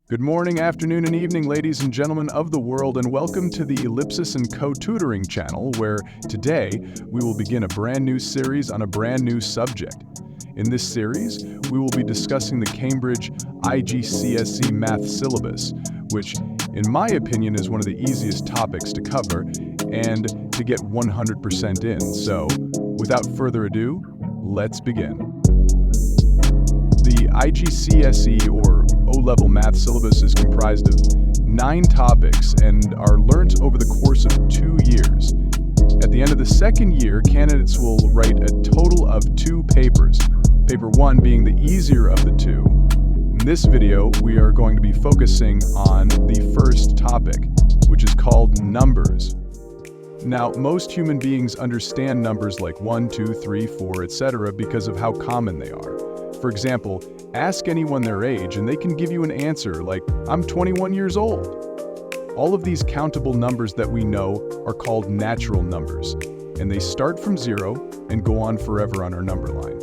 Good morning, afternoon, and evening, ladies and gentlemen of the world, and welcome to the Ellipsis & Co tutoring channel, where today we will begin a brand new series on a brand new subject. In this series, we will be discussing the Cambridge IGCSE Math syllabus, which, in my opinion, is one of the easiest topics to cover and to get 100% in. So, without further ado, let's begin. The IGCSE or O-level math syllabus is comprised of 9 topics and are learnt over the course of 2 years. At the end of the second year, candidates will write a total of 2 papers, paper 1 being the easier of the 2. In this video, we are going to be focusing on the first topic, which is called numbers. Now, most human beings understand numbers like 1, 2, 3, 4, etc. because of how common they are. For example, ask anyone their age and they can give you an answer like, I'm 21 years old. All of these countable numbers that we know are called natural numbers, and they start from 0 and go on forever on our number line.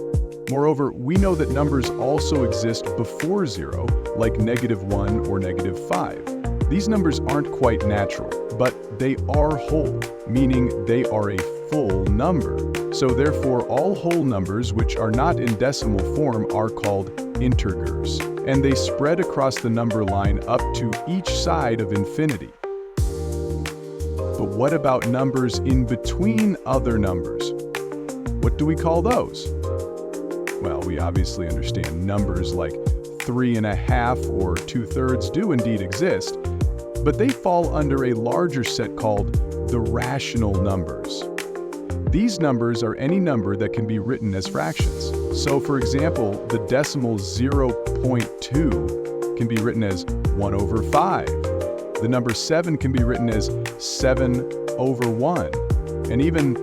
Moreover, we know that numbers also exist before 0, like -1 or -5. These numbers aren't quite natural, but they are whole, meaning they are a full number. So therefore, all whole numbers which are not in decimal form are called integers, and they spread across the number line up to each side of infinity. But what about numbers in between other numbers? What do we call those? Well, we obviously understand numbers like 3½ or 2/3 do indeed exist, but they fall under a larger set called the rational numbers. These numbers are any number that can be written as fractions. So for example, the decimal 0.2 can be written as 1/5. The number 7 can be written as 7/1. And even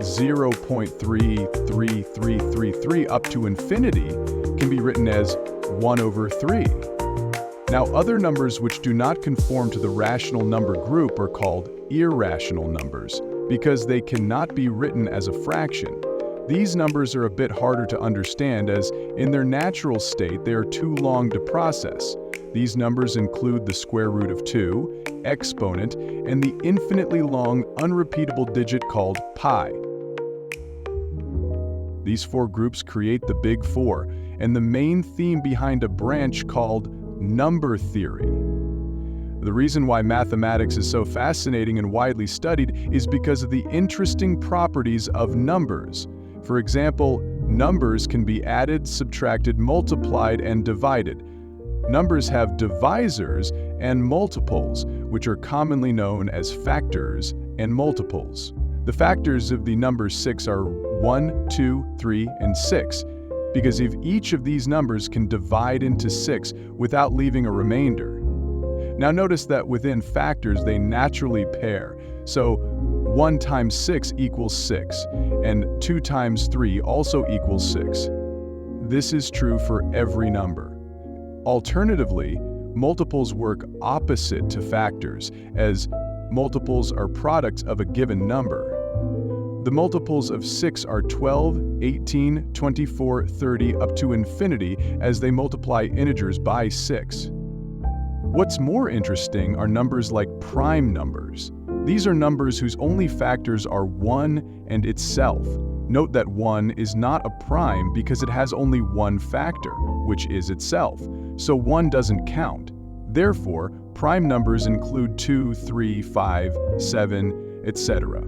0.33333 up to infinity can be written as 1/3. Now, other numbers which do not conform to the rational number group are called irrational numbers, because they cannot be written as a fraction. These numbers are a bit harder to understand as, in their natural state, they are too long to process. These numbers include the square root of 2, exponent, and the infinitely long, unrepeatable digit called pi. These 4 groups create the Big Four, and the main theme behind a branch called number theory. The reason why mathematics is so fascinating and widely studied is because of the interesting properties of numbers. For example, numbers can be added, subtracted, multiplied, and divided. Numbers have divisors and multiples, which are commonly known as factors and multiples. The factors of the number 6 are 1, 2, 3, and 6, because if each of these numbers can divide into 6 without leaving a remainder. Now notice that within factors they naturally pair, so 1 times 6 equals 6, and 2 times 3 also equals 6. This is true for every number. Alternatively, multiples work opposite to factors, as multiples are products of a given number. The multiples of 6 are 12, 18, 24, 30, up to infinity as they multiply integers by 6. What's more interesting are numbers like prime numbers. These are numbers whose only factors are 1 and itself. Note that 1 is not a prime because it has only one factor, which is itself, so 1 doesn't count. Therefore, prime numbers include 2, 3, 5, 7, etc.